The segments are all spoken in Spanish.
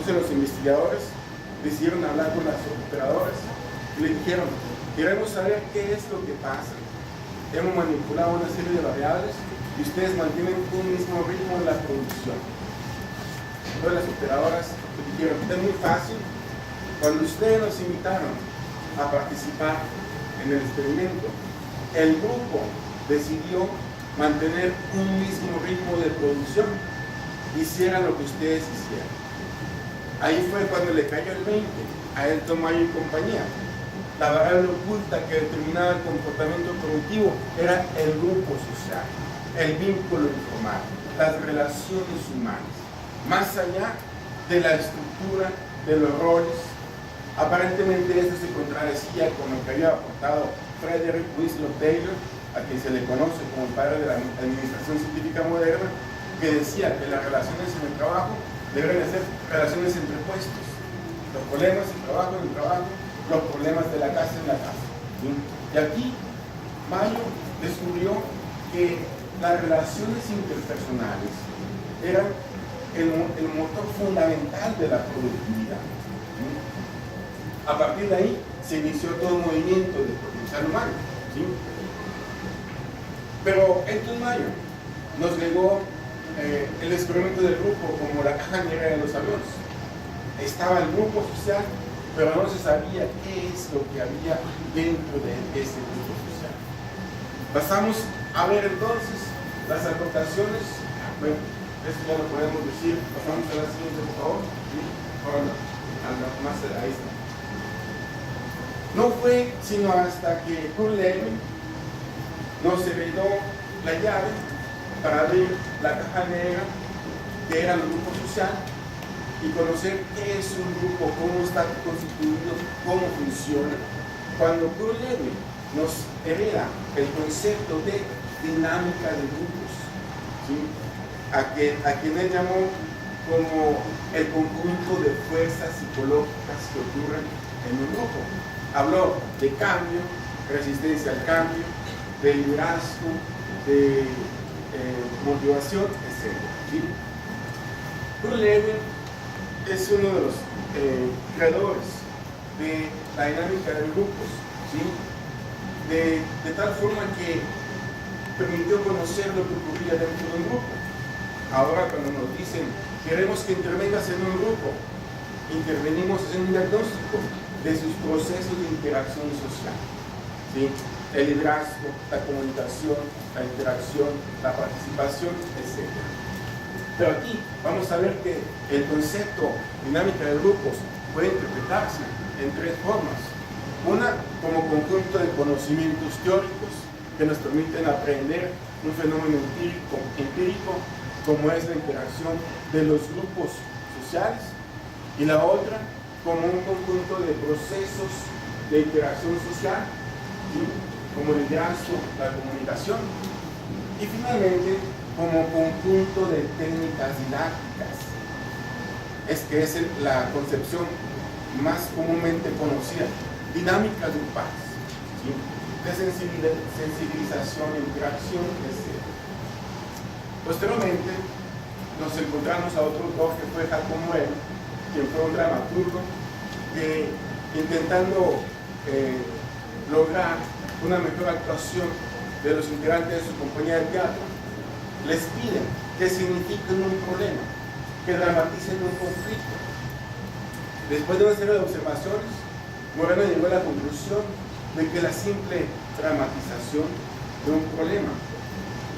Entonces los investigadores decidieron hablar con las operadoras y le dijeron, queremos saber qué es lo que pasa. Hemos manipulado una serie de variables y ustedes mantienen un mismo ritmo en la producción. Entonces las operadoras dijeron, es muy fácil, cuando ustedes nos invitaron a participar en el experimento, el grupo decidió mantener un mismo ritmo de producción, hicieran lo que ustedes hicieran. Ahí fue cuando le cayó el 20 a Elton Mayo y compañía. La variable oculta que determinaba el comportamiento productivo era el grupo social, el vínculo informal, las relaciones humanas, más allá de la estructura de los roles. Aparentemente esto se contradecía con lo que había aportado Frederick Winslow Taylor, a quien se le conoce como el padre de la administración científica moderna, que decía que las relaciones en el trabajo deben de ser relaciones entre puestos. Los problemas del trabajo en el trabajo, los problemas de la casa en la casa. ¿Sí? Y aquí Mayo descubrió que las relaciones interpersonales eran el motor fundamental de la productividad. ¿Sí? A partir de ahí se inició todo un movimiento de potencial humano. ¿Sí? Pero Elton Mayo nos legó el experimento del grupo como la caja negra de los aviones. Estaba el grupo social, pero no se sabía qué es lo que había dentro de ese grupo social. Pasamos a ver entonces las aportaciones. Bueno, esto ya lo podemos decir. Pasamos a la siguiente, por favor. ¿Sí? Ahora, más ahí está. No fue sino hasta que Kurt Lewin nos heredó la llave para abrir la caja negra, que era el grupo social, y conocer qué es un grupo, cómo está constituido, cómo funciona. Cuando Kurt Lewin nos hereda el concepto de dinámica de grupos, ¿sí? a quien él llamó como el conjunto de fuerzas psicológicas que ocurren en un grupo. Habló de cambio, resistencia al cambio, de liderazgo, de motivación, etc. ¿Sí? Kurt Lewin es uno de los creadores de la dinámica de grupos, ¿sí? de tal forma que permitió conocer lo que ocurría dentro de un grupo. Ahora cuando nos dicen, queremos que intervengas en un grupo, intervenimos en un diagnóstico de sus procesos de interacción social. ¿Sí? El liderazgo, la comunicación, la interacción, la participación, etc. Pero aquí vamos a ver que el concepto dinámica de grupos puede interpretarse en tres formas. Una, como conjunto de conocimientos teóricos que nos permiten aprender un fenómeno empírico como es la interacción de los grupos sociales. Y la otra, como un conjunto de procesos de interacción social, ¿sí? como el liderazgo, la comunicación, y finalmente como conjunto de técnicas didácticas. Es la concepción más comúnmente conocida, dinámicas grupales, ¿sí? de sensibilización, interacción, etc. Posteriormente nos encontramos a otro autor que fue Jacob Moreno, quien fue un dramaturgo que, intentando lograr una mejor actuación de los integrantes de su compañía de teatro, les piden que signifiquen un problema, que dramaticen un conflicto. Después de una serie de observaciones, Moreno llegó a la conclusión de que la simple dramatización de un problema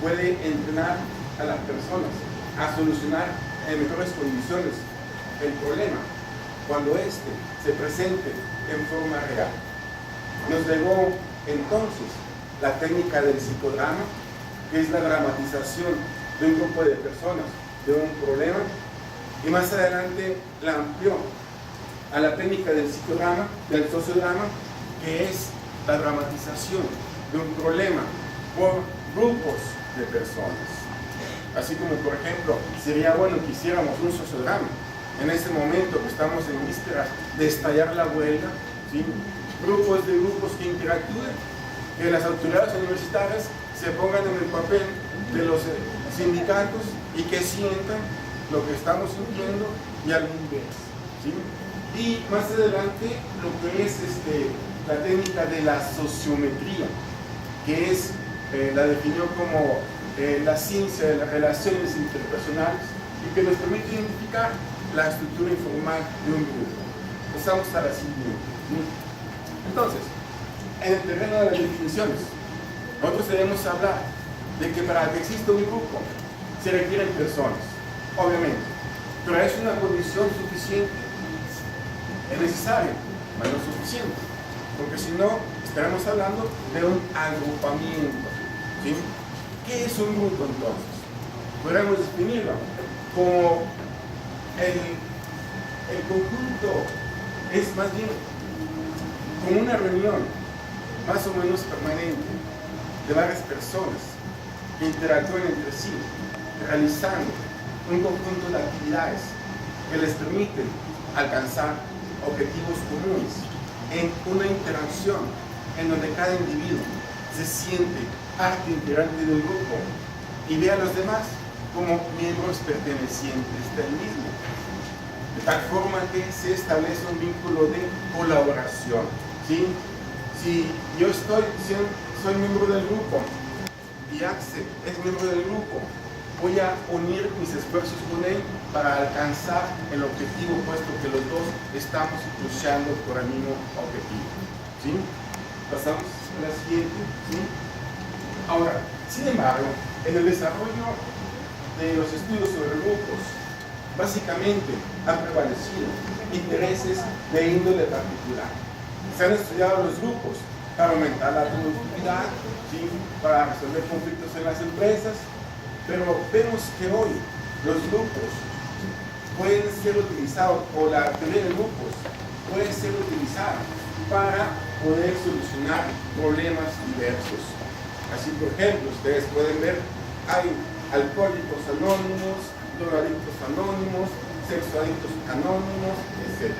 puede entrenar a las personas a solucionar en mejores condiciones el problema cuando éste se presente en forma real. Nos legó entonces la técnica del psicodrama, que es la dramatización de un grupo de personas de un problema, y más adelante la amplió a la técnica del psicodrama, del sociodrama, que es la dramatización de un problema por grupos de personas. Así como, por ejemplo, sería bueno que hiciéramos un sociodrama en este momento que estamos en vísperas de estallar la huelga, ¿sí? grupos que interactúen, que las autoridades universitarias se pongan en el papel de los sindicatos y que sientan lo que estamos sintiendo y al inverso. ¿sí? Y más adelante lo que es la técnica de la sociometría, que es, la definió como la ciencia de las relaciones interpersonales y que nos permite identificar la estructura informal de un grupo. Pasamos a la siguiente. Entonces, en el terreno de las definiciones, nosotros debemos hablar de que para que exista un grupo se requieren personas, obviamente, pero es una condición suficiente, es necesario, pero no suficiente, porque si no, estaremos hablando de un agrupamiento, ¿sí? ¿Qué es un grupo entonces? Podríamos definirlo como el conjunto, es más bien como una reunión más o menos permanente de varias personas que interactúan entre sí, realizando un conjunto de actividades que les permiten alcanzar objetivos comunes en una interacción en donde cada individuo se siente parte integrante del grupo y ve a los demás como miembros pertenecientes del mismo, de tal forma que se establece un vínculo de colaboración, ¿sí? Si yo soy miembro del grupo y Axel es miembro del grupo, voy a unir mis esfuerzos con él para alcanzar el objetivo, puesto que los dos estamos luchando por el mismo objetivo, ¿sí? Pasamos a la siguiente, ¿sí? Ahora, sin embargo, en el desarrollo de los estudios sobre grupos, básicamente han prevalecido intereses de índole particular. Se han estudiado los grupos para aumentar la productividad, ¿sí? Para resolver conflictos en las empresas, pero vemos que hoy los grupos pueden ser utilizados, o la teoría de grupos puede ser utilizada para poder solucionar problemas diversos. Así, por ejemplo, ustedes pueden ver, hay alcohólicos anónimos, drogadictos anónimos, sexoadictos anónimos, etc.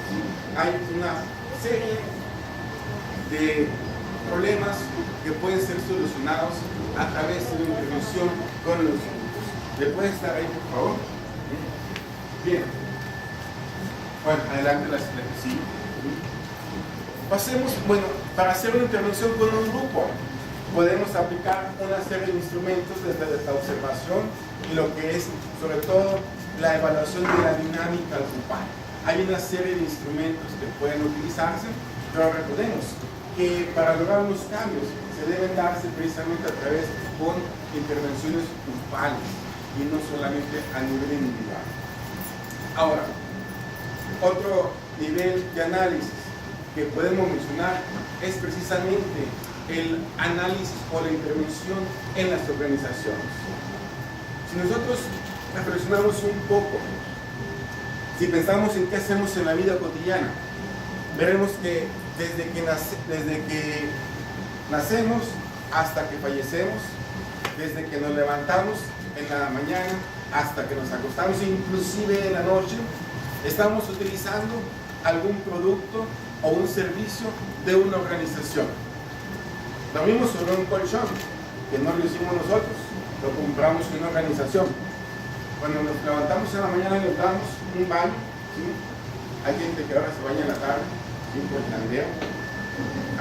¿Sí? Hay una serie de problemas que pueden ser solucionados a través de una intervención con los grupos. ¿Le puede estar ahí, por favor? Bien. Bueno, adelante la siguiente. Pasemos, bueno, para hacer una intervención con un grupo, podemos aplicar una serie de instrumentos desde la observación y lo que es, sobre todo, la evaluación de la dinámica grupal. Hay una serie de instrumentos que pueden utilizarse, pero recordemos que para lograr unos cambios se deben darse precisamente a través con intervenciones grupales y no solamente a nivel individual. Ahora, otro nivel de análisis que podemos mencionar es precisamente el análisis o la intervención en las organizaciones. Si nosotros reflexionamos un poco, si pensamos en qué hacemos en la vida cotidiana, veremos que desde que nacemos hasta que fallecemos, desde que nos levantamos en la mañana hasta que nos acostamos, inclusive en la noche, estamos utilizando algún producto o un servicio de una organización. Dormimos sobre un colchón, que no lo hicimos nosotros, lo compramos en una organización. Cuando nos levantamos en la mañana y nos damos un baño, ¿sí? Hay gente que ahora se baña en la tarde, ¿sí? Por el tandeo.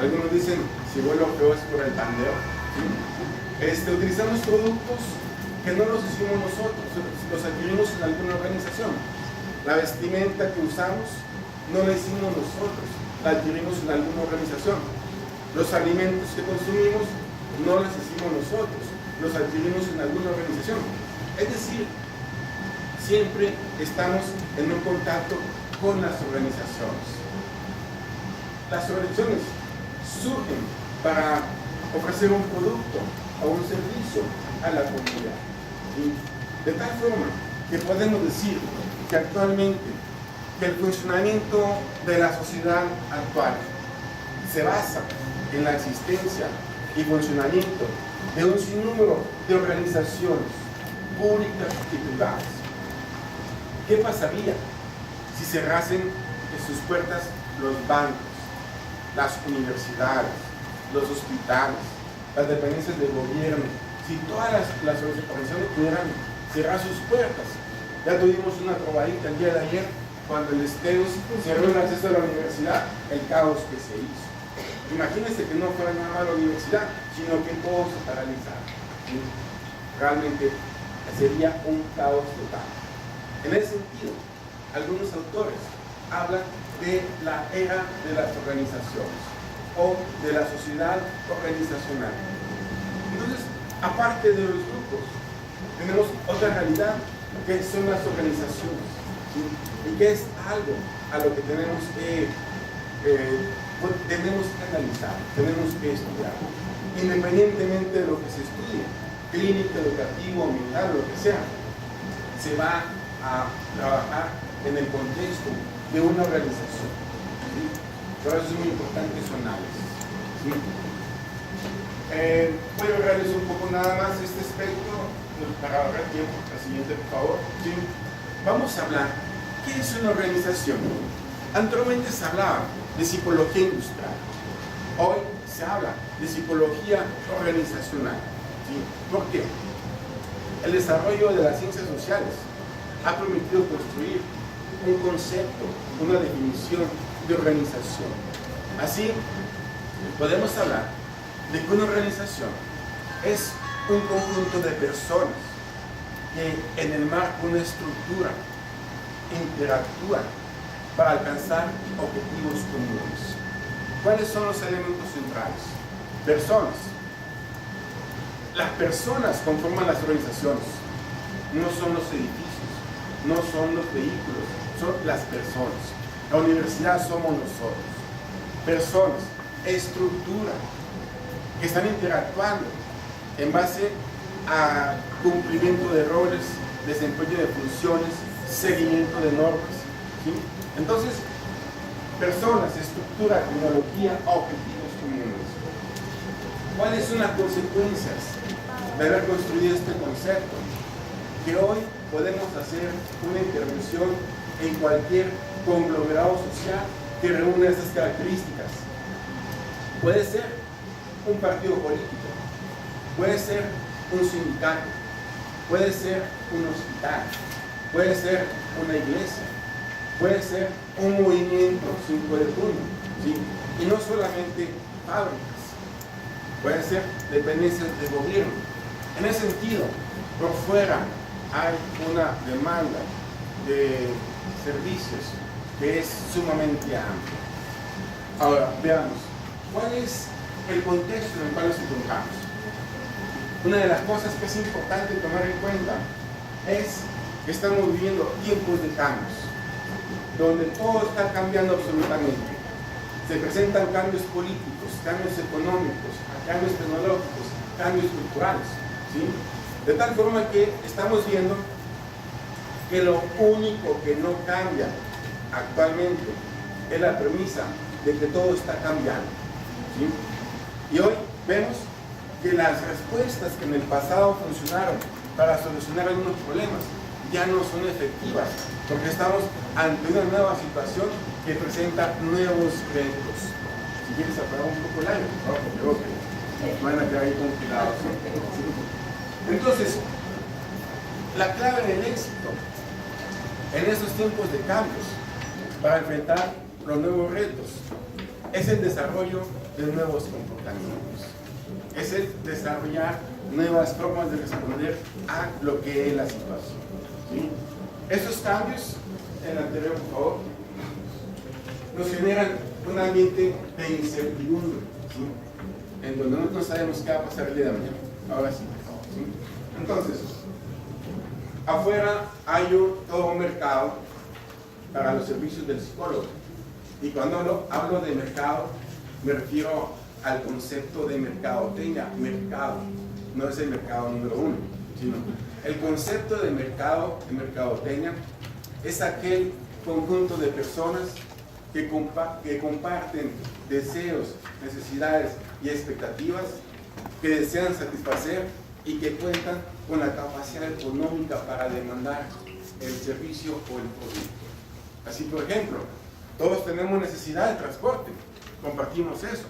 Algunos dicen, si huele feo es por el tandeo, ¿sí? Utilizamos productos que no los hicimos nosotros, los adquirimos en alguna organización. La vestimenta que usamos no la hicimos nosotros, la adquirimos en alguna organización. Los alimentos que consumimos no los hicimos nosotros, los adquirimos en alguna organización. Es decir, siempre estamos en un contacto con las organizaciones. Las organizaciones surgen para ofrecer un producto o un servicio a la comunidad. ¿Sí? De tal forma que podemos decir que actualmente el funcionamiento de la sociedad actual se basa en la existencia y funcionamiento de un sinnúmero de organizaciones públicas y privadas. ¿Qué pasaría si cerrasen en sus puertas los bancos, las universidades, los hospitales, las dependencias del gobierno? Si todas las organizaciones pudieran cerrar sus puertas. Ya tuvimos una probadita el día de ayer cuando el STEUS cerró el acceso a la universidad, el caos que se hizo. Imagínense que no fuera nada más la universidad, sino que todo se paralizara. ¿Sí? Realmente sería un caos total. En ese sentido, algunos autores hablan de la era de las organizaciones o de la sociedad organizacional. Entonces, aparte de los grupos, tenemos otra realidad que son las organizaciones, ¿sí? Y que es algo a lo que tenemos que analizar, tenemos que estudiar, independientemente de lo que se estudie, clínica, educativo, militar, lo que sea, se va a trabajar en el contexto de una organización, ¿sí? Por eso es muy importante su análisis, ¿sí? Voy a hablarles un poco nada más de este aspecto para ahorrar tiempo. La siguiente, por favor, ¿sí? Vamos a hablar, ¿qué es una organización? Anteriormente se hablaba de psicología industrial, hoy se habla de psicología organizacional, ¿sí? ¿Por qué? El desarrollo de las ciencias sociales ha permitido construir un concepto, una definición de organización. Así, podemos hablar de que una organización es un conjunto de personas que en el marco de una estructura interactúan para alcanzar objetivos comunes. ¿Cuáles son los elementos centrales? Personas. Las personas conforman las organizaciones, no son los edificios, no son los vehículos, son las personas. La universidad somos nosotros. Personas, estructura, que están interactuando en base a cumplimiento de roles, desempeño de funciones, seguimiento de normas, ¿sí? Entonces, personas, estructura, tecnología, objetivos comunes. ¿Cuáles son las consecuencias de haber construido este concepto? Que hoy podemos hacer una intervención en cualquier conglomerado social que reúna estas características. Puede ser un partido político, puede ser un sindicato, puede ser un hospital, puede ser una iglesia, puede ser un movimiento 5 de junio, ¿sí? Y no solamente fábricas, pueden ser dependencias de gobierno. En ese sentido, por fuera hay una demanda de servicios que es sumamente amplia. Ahora, veamos, ¿cuál es el contexto en el cual nos encontramos? Una de las cosas que es importante tomar en cuenta es que estamos viviendo tiempos de cambios, donde todo está cambiando absolutamente. Se presentan cambios políticos, cambios económicos, cambios tecnológicos, cambios culturales, ¿sí? De tal forma que estamos viendo que lo único que no cambia actualmente es la premisa de que todo está cambiando, ¿sí? Y hoy vemos que las respuestas que en el pasado funcionaron para solucionar algunos problemas ya no son efectivas, porque estamos ante una nueva situación que presenta nuevos retos. Si quieres apagar un poco el aire, ¿no? Porque creo que van a quedar ahí congelados. Entonces, la clave del éxito en esos tiempos de cambios para enfrentar los nuevos retos es el desarrollo de nuevos comportamientos, es el desarrollar nuevas formas de responder a lo que es la situación, ¿sí? Esos cambios, en el anterior, por favor, nos generan un ambiente de incertidumbre, ¿sí? En donde no sabemos qué va a pasar el día de mañana. Ahora sí, ¿sí? Entonces, afuera hay todo un mercado para los servicios del psicólogo. Y cuando hablo de mercado, me refiero al concepto de mercadotecnia. Mercado, no es el mercado número uno, sino el concepto de mercado, de mercadotecnia, es aquel conjunto de personas que comparten deseos, necesidades y expectativas que desean satisfacer y que cuentan con la capacidad económica para demandar el servicio o el producto. Así, por ejemplo, todos tenemos necesidad de transporte, compartimos eso.